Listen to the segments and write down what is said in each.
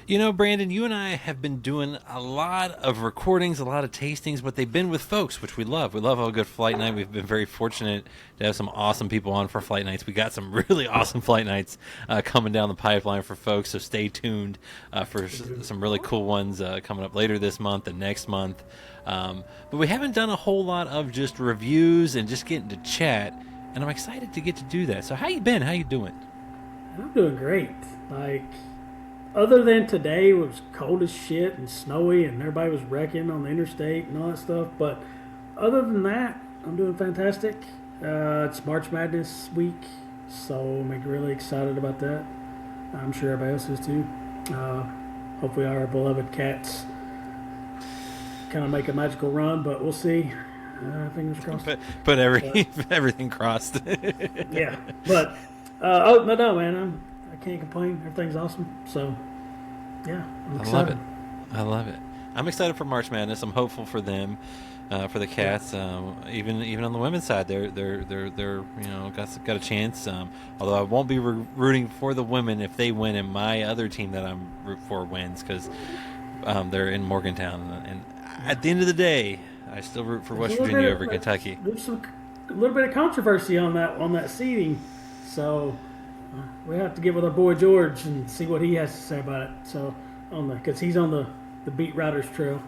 Brandon, you and I have been doing a lot of recordings, a lot of tastings, but they've been with folks, which we love. We love a good flight night. We've been very fortunate to have some awesome people on for flight nights. We got some really awesome flight nights coming down the pipeline for folks, so stay tuned for some really cool ones coming up later this month and next month. But we haven't done a whole lot of just reviews and just getting to chat, and I'm excited to get to do that. So how you been? How you doing? I'm doing great. Other than today, it was cold as shit and snowy, and everybody was wrecking on the interstate and all that stuff. But other than that, I'm doing fantastic. It's March Madness week, so I'm really excited about that. I'm sure everybody else is too. Hopefully, our beloved Cats kind of make a magical run, but we'll see. Fingers crossed. Put everything crossed. Yeah, but no, man, I can't complain. Everything's awesome. So, yeah, I'm excited. I love it. I'm excited for March Madness. I'm hopeful for them, for the Cats. Even on the women's side, they're got a chance. Although I won't be rooting for the women if they win, and my other team that I'm root for wins because they're in Morgantown. And at the end of the day, I still root for West Virginia over Kentucky. There's a little bit of controversy on that seeding, so. We have to get with our boy George and see what he has to say about it. So, because he's on the beat writers trail.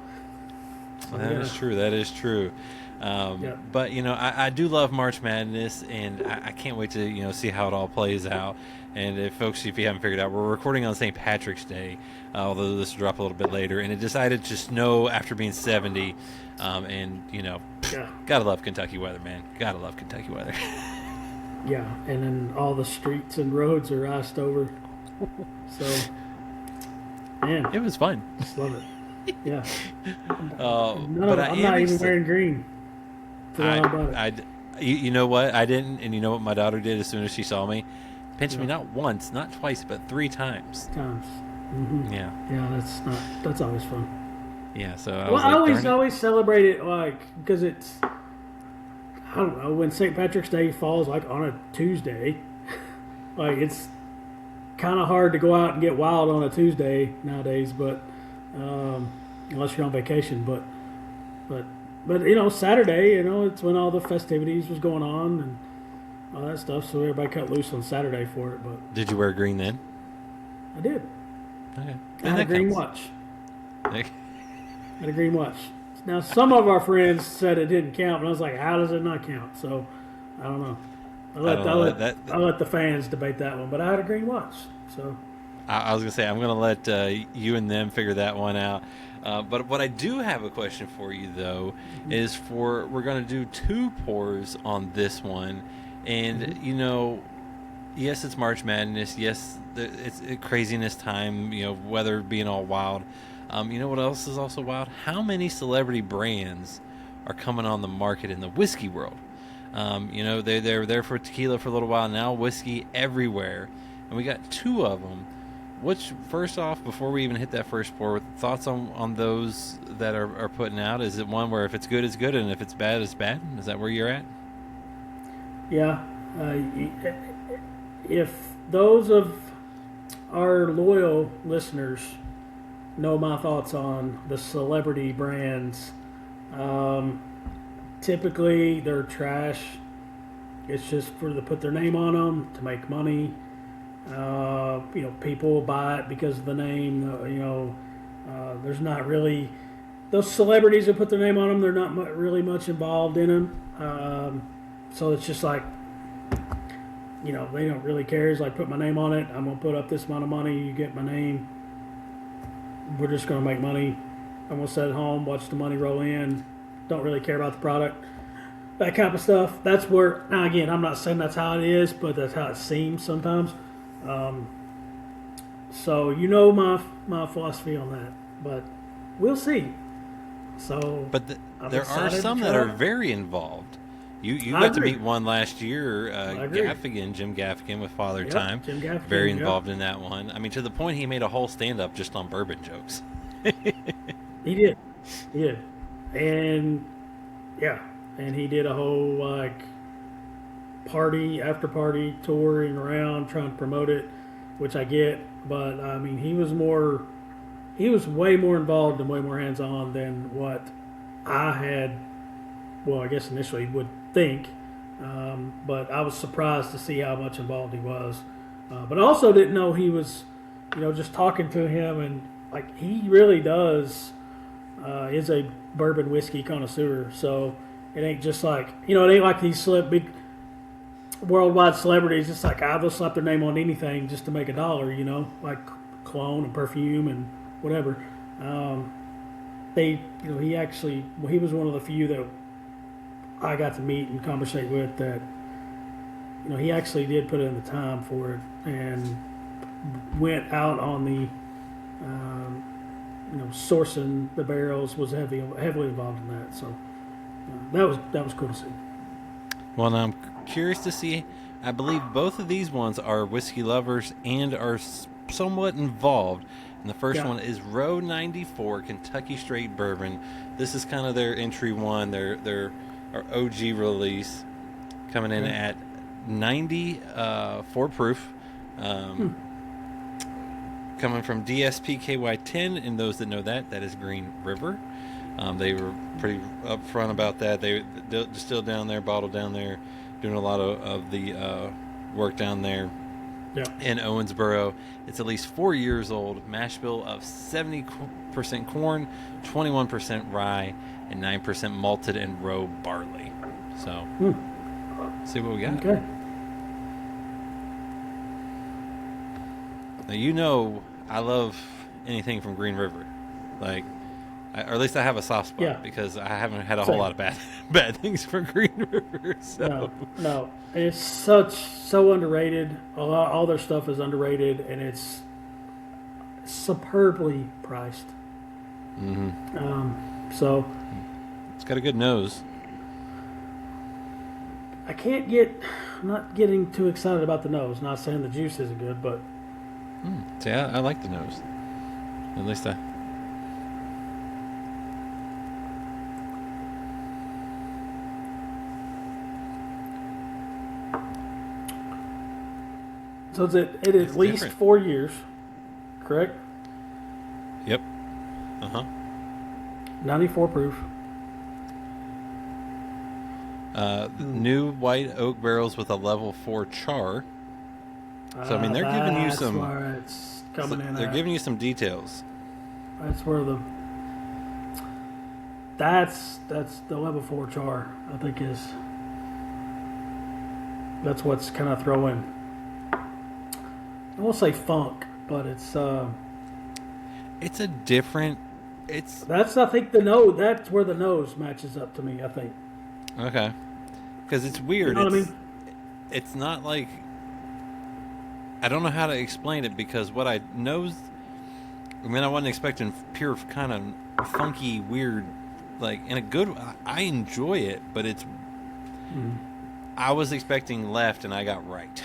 So that is true. But I do love March Madness, and I can't wait to see how it all plays out. And if you haven't figured out, we're recording on St. Patrick's Day, although this will drop a little bit later. And it decided to snow after being 70, gotta love Kentucky weather, man. Gotta love Kentucky weather. Yeah, and then all the streets and roads are iced over. So, man, it was fun. Just love it. Yeah. I'm not even wearing green. You know what? I didn't, and you know what my daughter did as soon as she saw me? Pinched me not once, not twice, but 3 times. Mm-hmm. Yeah. Yeah, that's always fun. Yeah, so I always celebrate it because it's. I don't know, when St. Patrick's Day falls on a Tuesday, it's kind of hard to go out and get wild on a Tuesday nowadays, but unless you're on vacation, but Saturday, it's when all the festivities was going on and all that stuff, so everybody cut loose on Saturday for it. But did you wear green then? I did. Okay. I had a green watch. Had a green watch. Now, some of our friends said it didn't count, but I was like, how does it not count? So, I don't know. I'll let the fans debate that one, but I had a green watch. So, I was going to say, I'm going to let you and them figure that one out. But what I do have a question for you, though, is we're going to do 2 pours on this one. And, yes, it's March Madness. Yes, it's craziness time, weather being all wild. You know what else is also wild? How many celebrity brands are coming on the market in the whiskey world? They're there for tequila for a little while now, whiskey everywhere, and we got 2 of them. First off, before we even hit that first pour, thoughts on those that are putting out? Is it one where if it's good, it's good, and if it's bad, it's bad? Is that where you're at? Yeah. If those of our loyal listeners know my thoughts on the celebrity brands. Typically, they're trash. It's just to put their name on them to make money. People buy it because of the name. There's not really those celebrities that put their name on them. They're not really much involved in them. So it's just like, they don't really care. It's like, put my name on it. I'm gonna put up this amount of money. You get my name. We're just going to make money. I'm going to sit at home, watch the money roll in. Don't really care about the product. That kind of stuff. That's where, now again, I'm not saying that's how it is, but that's how it seems sometimes. So my philosophy on that. But we'll see. So, but there are some that are very involved. You got to meet one last year, Jim Gaffigan with Father Time. Jim Gaffigan, very involved in that one. I mean, to the point he made a whole stand-up just on bourbon jokes. He did. And, and he did a whole, after-party touring around trying to promote it, which I get. But, I mean, he was more he was way more involved and way more hands on than what I had. Well, I guess initially would think, but I was surprised to see how much involved he was. But I also didn't know he was, just talking to him and like he really does is a bourbon whiskey connoisseur. So it ain't just like it ain't like these big worldwide celebrities. It's like they'll slap their name on anything just to make a dollar. Like cologne and perfume and whatever. He was one of the few that I got to meet and conversate with that, he actually did put in the time for it and went out on the, sourcing the barrels, was heavily involved in that. So that was cool to see. Well, now I'm curious to see. I believe both of these ones are whiskey lovers and are somewhat involved. And the first one is Row 94 Kentucky Straight Bourbon. This is kind of their entry one, their OG release, coming in at 94 proof. Coming from DSPKY10, and those that know that is Green River. They were pretty upfront about that. They distilled down there, bottled down there, doing a lot of the work down there. Yeah. In Owensboro. It's at least 4 years old. Mash bill of 70% corn, 21% rye, and 9% malted and row barley. So, see what we got. Okay. Now, I love anything from Green River. Like, or at least I have a soft spot because I haven't had a whole lot of bad things from Green River. So. No. It's so underrated. All their stuff is underrated, and it's superbly priced. Mm-hmm. So it's got a good nose. I'm not getting too excited about the nose. Not saying the juice isn't good, but see, I like the nose. At least I. So it's at least 4 years, correct? Yep. 94 proof. New white oak barrels with a level 4 char. So I mean, they're giving you some. That's where it's coming in. They're giving you some details. That's where that's the level 4 char. I think is. That's what's kind of throwing. I won't say funk, but it's a different. That's I think the nose. That's where the nose matches up to me. I think. Okay, because it's weird. You know what I mean? It's not like I don't know how to explain it because what I know. I mean, I wasn't expecting pure kind of funky, weird, like in a good. I enjoy it, but it's. Mm-hmm. I was expecting left, and I got right.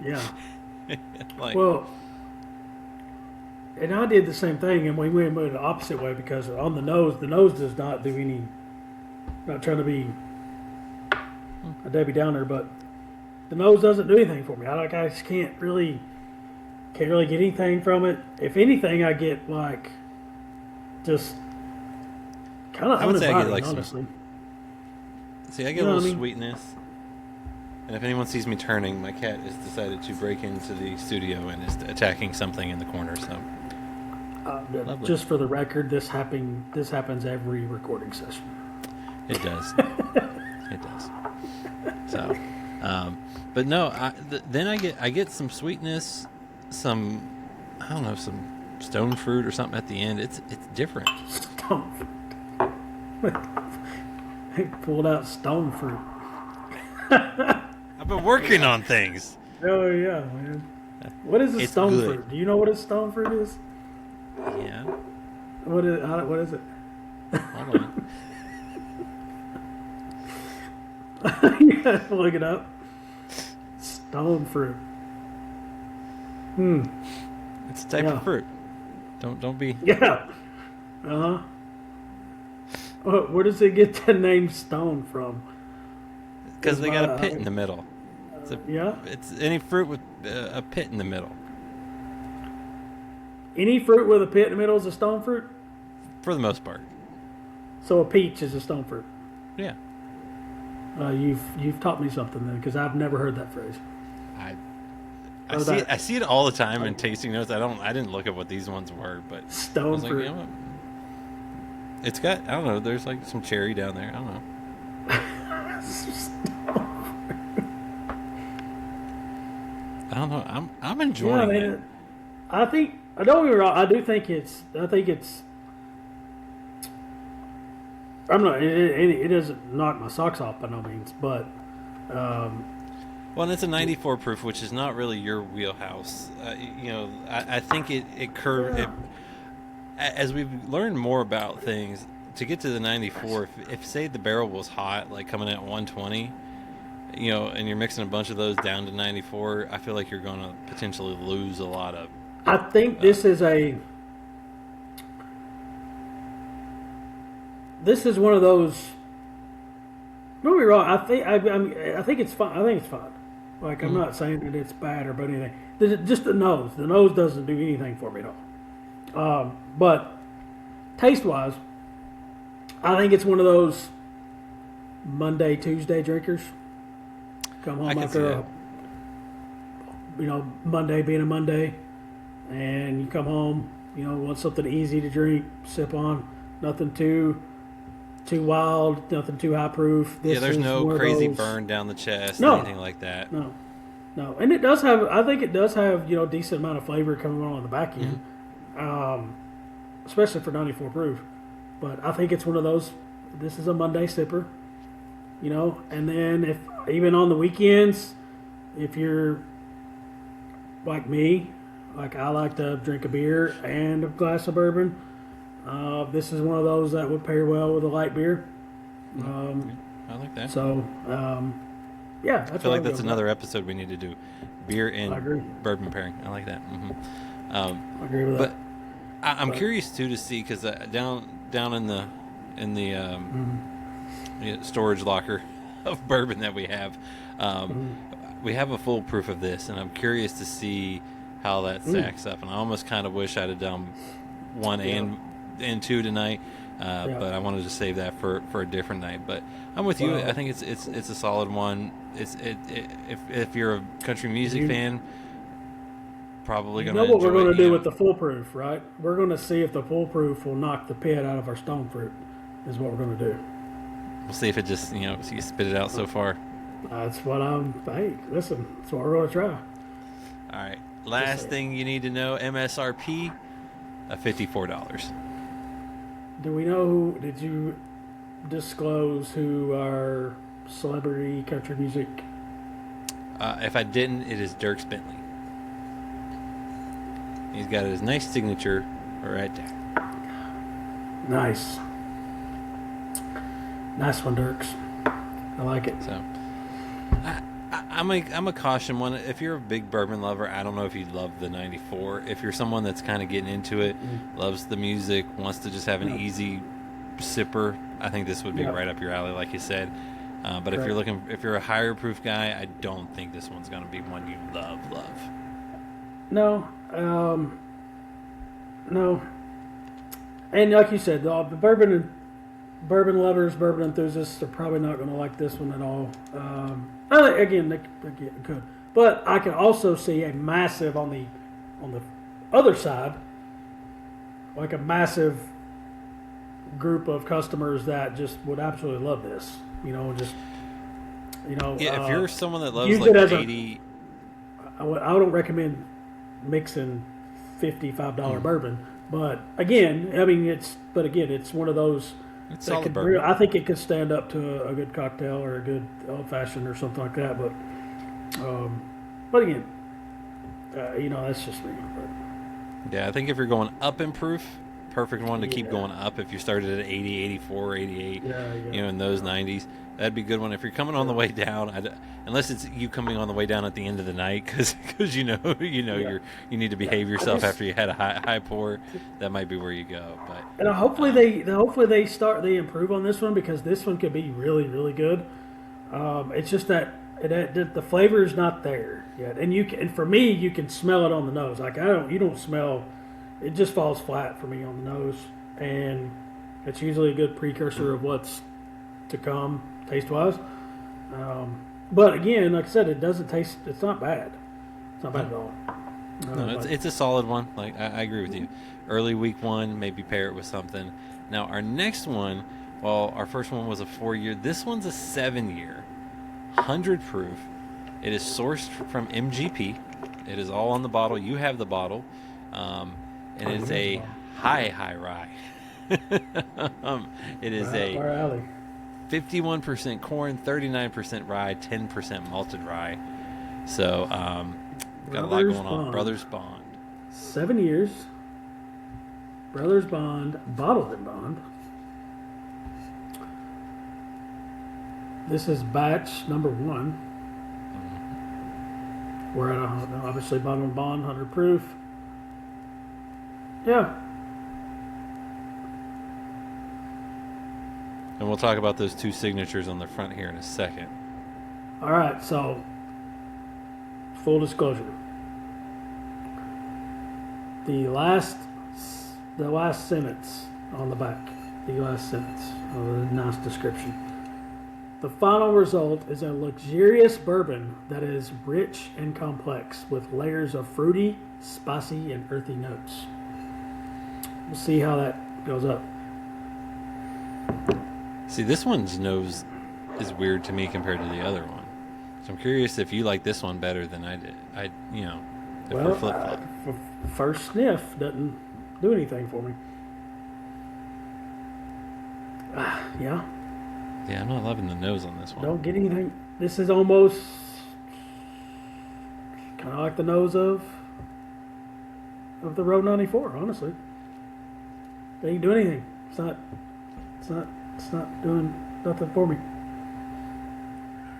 Yeah. Well, and I did the same thing, and we went the opposite way because on the nose does not do any. Not trying to be a Debbie Downer, but the nose doesn't do anything for me. I just can't really get anything from it. If anything, I get like just kind of uninviting, honestly. I get a little sweetness. And if anyone sees me turning, my cat has decided to break into the studio and is attacking something in the corner. So, just for the record, this happens every recording session. It does. It does. So, but no. Then I get some sweetness, some stone fruit or something at the end. It's different. Stone fruit. He pulled out stone fruit. I've been working on things. Oh yeah, man. What is a stone fruit? Do you know what a stone fruit is? Yeah. What is it? Hold on. You gotta look it up. Stone fruit. It's a type of fruit. Don't be. Yeah. Where does it get the name stone from? Because they got a pit in the middle. It's yeah. It's any fruit with a pit in the middle. any fruit with a pit in the middle is a stone fruit. For the most part. So a peach is a stone fruit. Yeah. You've taught me something then, because I've never heard that phrase. I see it all the time in tasting notes. I didn't look at what these ones were, but stone fruit. You know what? It's got, I don't know. There's like some cherry down there. I don't know. I don't know. I'm enjoying it. I think, I don't get me wrong, I think it's I'm not, it doesn't knock my socks off by no means, but well, and it's a 94 proof, which is not really your wheelhouse. I think it curved. Yeah. As we've learned more about things, to get to the 94, if say the barrel was hot, like coming at 120, and you're mixing a bunch of those down to 94, I feel like you're going to potentially lose a lot of. I think this is one of those. Don't get me wrong. I think it's fine. I think it's fine. Like, I'm not saying that it's bad or but anything. Just the nose. The nose doesn't do anything for me at all. But taste wise, I think it's one of those Monday, Tuesday drinkers. Come home after Monday being a Monday, and you come home, want something easy to drink, sip on, nothing too wild, nothing too high proof. There's no crazy burn down the chest, anything like that. No, and it does have. I think it does have decent amount of flavor coming on the back end, especially for 94 proof. But I think it's one of those. This is a Monday sipper, and then if even on the weekends, if you're like me, like I like to drink a beer and a glass of bourbon. This is one of those that would pair well with a light beer. I like that. So, I feel like that's another episode we need to do. Beer and bourbon pairing. I like that. I agree with that. But I'm curious too to see, because down in the storage locker of bourbon that we have, we have a full proof of this, and I'm curious to see how that stacks up. And I almost kind of wish I'd have done one and two tonight, but I wanted to save that for a different night. But I'm with you. I think it's a solid one. If you're a country music fan, probably going to know what we're going to do with the full proof, right? We're going to see if the full proof will knock the pit out of our stone fruit. Is what we're going to do. We'll see if it just you spit it out so far. That's what hey, listen, that's what we're going to try. All right. Last thing you need to know: MSRP, $54. Do we know did you disclose who our celebrity country music? If I didn't, it is Dierks Bentley. He's got his nice signature right there. Nice one, Dierks. I like it. So, I'm a caution one. If you're a big bourbon lover, I don't know if you'd love the 94. If you're someone that's kind of getting into it, loves the music, wants to just have an easy sipper, I think this would be right up your alley, like you said. But if you're a higher proof guy, I don't think this one's going to be one you love. No, no. And like you said, the bourbon lovers, bourbon enthusiasts are probably not going to like this one at all. Again, they could, but I can also see a massive on the other side, like a massive group of customers that just would absolutely love this. If you're someone that loves like 80, I don't recommend mixing $55 bourbon, but again, it's one of those. It's solid bourbon. I think it could stand up to a good cocktail or a good old fashioned or something like that. But again, that's just me. But. Yeah, I think if you're going up in proof, perfect one to keep going up. If you started at 80, 84, 88, in those 90s, that'd be a good one. If you're coming on the way down, unless it's you coming on the way down at the end of the night, because you need to behave yourself after you had a high pour, that might be where you go. But hopefully they improve on this one, because this one could be really, really good. It's just that the flavor is not there yet, and for me you can smell it on the nose. Like you don't smell it just falls flat for me on the nose, and it's usually a good precursor of what's to come taste wise. But again, like I said, it doesn't taste. It's not bad. It's not bad at all. No, it's a solid one. Like I agree with you. Early week one, maybe pair it with something. Now our next one, well, our first one was a 4-year. This one's a 7-year, 100 proof. It is sourced from MGP. It is all on the bottle. You have the bottle, and it's a high-rye. It is a 51% corn, 39% rye, 10% malted rye. So, got a lot going on. Brothers Bond. 7 years. Brothers Bond Bottled-in-Bond. This is batch number 1. We're at obviously Bottled-in-Bond, 100 proof. Yeah. And we'll talk about those 2 signatures on the front here in a second. All right, so full disclosure. The last sentence on the back, the last sentence of a nice description. The final result is a luxurious bourbon that is rich and complex with layers of fruity, spicy, and earthy notes. We'll see how that goes up. See, this one's nose is weird to me compared to the other one. So I'm curious if you like this one better than I did. If we're flip-flop. First sniff doesn't do anything for me. Yeah. Yeah, I'm not loving the nose on this one. Don't get anything. This is almost kind of like the nose of the Road 94, honestly. They ain't doing anything. It's not doing nothing for me.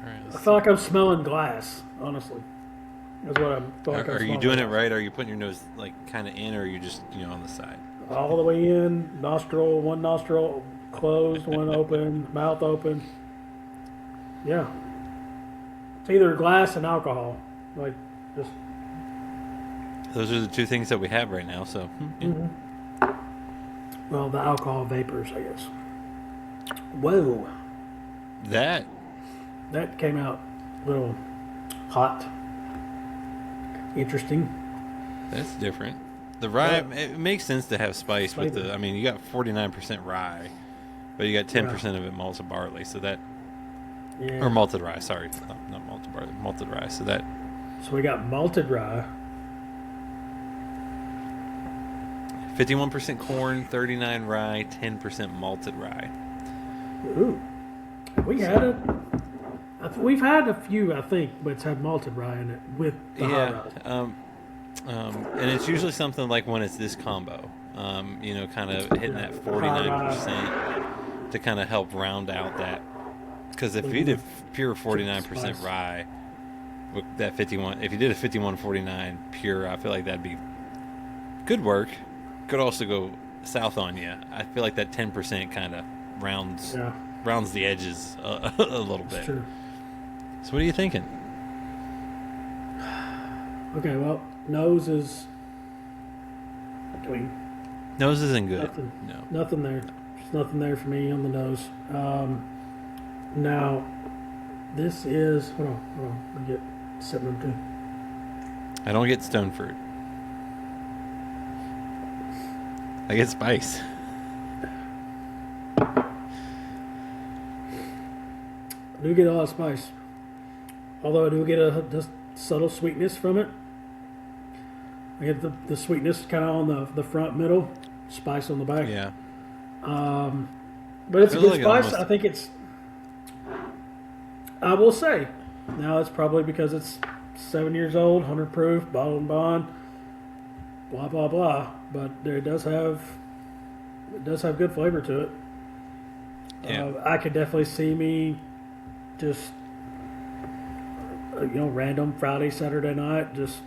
Right, I feel like I'm smelling glass, honestly. That's what I'm talking about. Are you doing it right? Are you putting your nose like kind of in, or are you just on the side? All the way in, one nostril closed, one open, mouth open. Yeah. It's either glass and alcohol. Like, just. Those are the 2 things that we have right now, so. Yeah. Mm-hmm. Well, the alcohol vapors, I guess. Whoa. That came out a little hot. Interesting. That's different. The rye, it makes sense to have spice with the. I mean, you got 49% rye, but you got 10% of it malted barley. So that, or malted rye. Sorry, not malted barley, malted rye. So that. So we got malted rye. 51% corn, 39 rye, 10% malted rye. Ooh, we've had a few, I think, but it's had malted rye in it with the high rye. And it's usually something like when it's this combo, kind of hitting that 49% to kind of help round out that. Because if you did pure 49% rye, with that 51, if you did a 51-49 pure, I feel like that'd be good work. Could also go south on you. I feel like that 10% kind of rounds the edges a little bit. That's true. So what are you thinking? Okay, well, nose is. Nose isn't good. Nothing there. There's nothing there for me on the nose. Now, this is. Hold on. Let me get sip number 2. I don't get stone fruit. I get spice. I do get a lot of spice. Although I do get a subtle sweetness from it. I get the sweetness kind of on the front middle, spice on the back. Yeah. But it's a good spice. I think it's. I will say, now it's probably because it's 7 years old, 100 proof, bottled and bond, blah blah blah. But it does have good flavor to it. Yeah. I could definitely see me just random Friday, Saturday night, just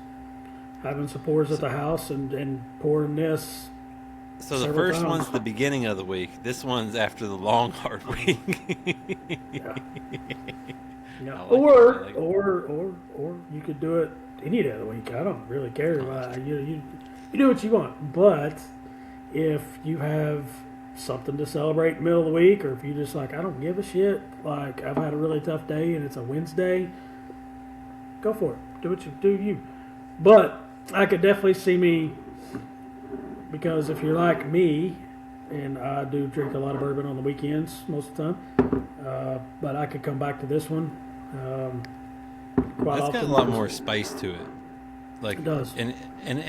having some pours at the house and pouring this. So the first one's the beginning of the week. This one's after the long, hard week. Yeah. Or you could do it any day of the week. I don't really care. You You do what you want, but if you have something to celebrate in the middle of the week, or if you just like, I don't give a shit, like I've had a really tough day and it's a Wednesday, go for it. Do what you do, you. But I could definitely see me, because if you're like me, and I do drink a lot of bourbon on the weekends most of the time, but I could come back to this one quite It's often. got a lot more spice to it. Like, It does. And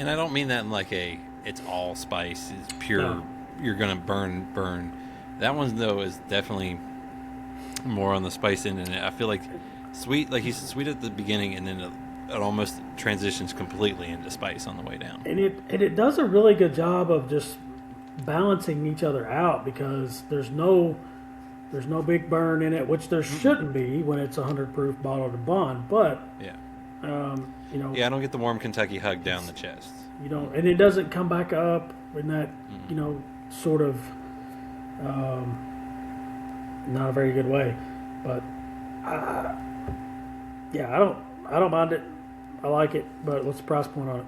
I don't mean that in like it's all spice, it's pure. No. You're gonna burn. That one though is definitely more on the spice end, and I feel like sweet, like you said, sweet at the beginning, and then it almost transitions completely into spice on the way down. And it does a really good job of just balancing each other out, because there's no big burn in it, which there shouldn't be when it's 100 proof bottled in bond. But Yeah. yeah, I don't get the warm Kentucky hug down the chest. you don't, and it doesn't come back up in that sort of not a very good way. But yeah, I don't mind it. I like it. But what's the price point on it?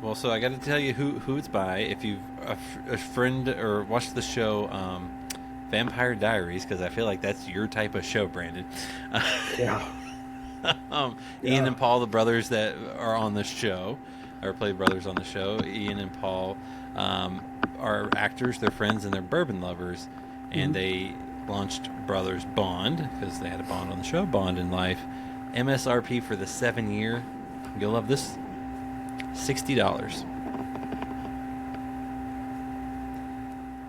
Well, so I got to tell you who it's by. If you've a friend or watched the show Vampire Diaries, because I feel like that's your type of show, Brandon. Yeah. Ian and Paul, the brothers that are on the show, or play brothers on the show. Ian and Paul are actors, they're friends, and they're bourbon lovers. And they launched Brothers Bond, because they had a bond on the show, Bond in Life. MSRP for the 7-year. You'll love this. $60.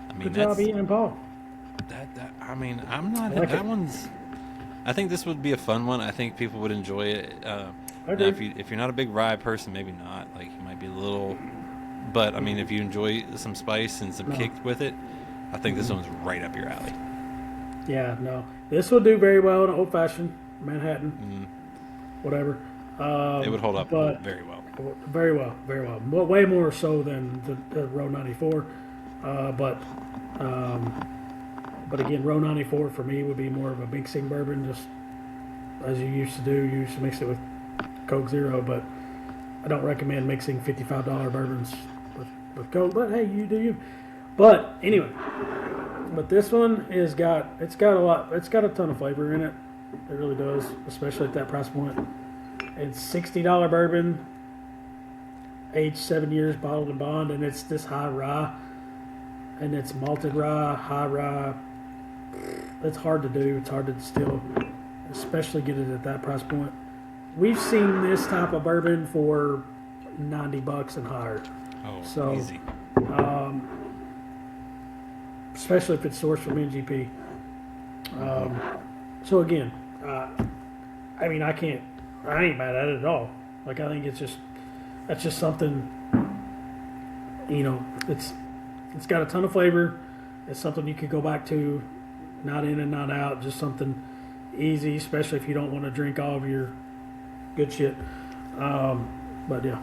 I mean, Good job, Ian and Paul. I mean, I'm not. Like that it. one's. I think this would be a fun one. I think people would enjoy it. Now, agree. if you're not a big rye person, maybe not. Like, you might be a little. But I mean, if you enjoy some spice and some kick with it, I think this one's right up your alley. Yeah, no, this would do very well in an old fashioned Manhattan, whatever. It would hold up but very well. Very well, very well. Way more so than the Row 94. But again, Row 94 for me would be more of a mixing bourbon, just as you used to do. You used to mix it with Coke Zero, but I don't recommend mixing $55 bourbons with Coke. But hey, you do you. But anyway, but this one it's got a ton of flavor in it. It really does, especially at that price point. It's $60 bourbon, aged 7 years, bottled in bond, and it's this high-rye, and it's malted rye, high-rye. It's hard to do. It's hard to distill, especially get it at that price point. We've seen this type of bourbon for $90 and higher. Oh, So, easy. Especially if it's sourced from NGP. So again, I mean, I ain't mad at it at all. Like, I think that's just something, it's got a ton of flavor. It's something you could go back to, not in and not out, just something easy, especially if you don't want to drink all of your good shit. But yeah.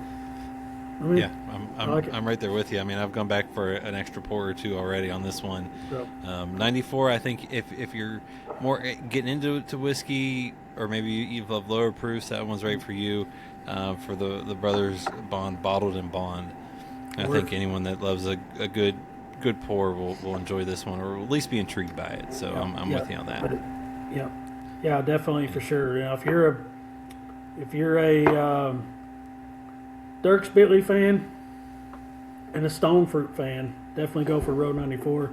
I mean, Yeah, I like it. I'm right there with you. I mean, I've gone back for an extra pour or two already on this one. Yep. 94, I think if you're more getting into whiskey, or maybe you love lower proofs, that one's right for you. For the Brothers Bond Bottled in Bond, I think anyone that loves a good pour will enjoy this one, or at least be intrigued by it. So I'm with you on that. Yeah, definitely, for sure. If you're a Dierks Bentley fan and a Stone Fruit fan, definitely go for Row 94.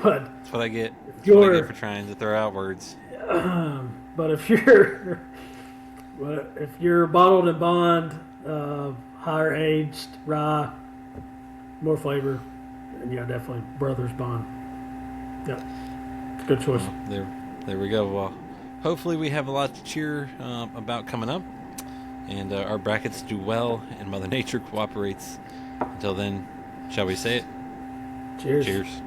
But That's what I get. That's what I get for trying to throw out words. but if you're bottled in bond, higher aged rye, more flavor, and yeah, definitely Brothers Bond. Yeah, it's a good choice. There we go. Well, hopefully we have a lot to cheer about coming up, and our brackets do well, and Mother Nature cooperates. Until then, shall we say it? Cheers. Cheers.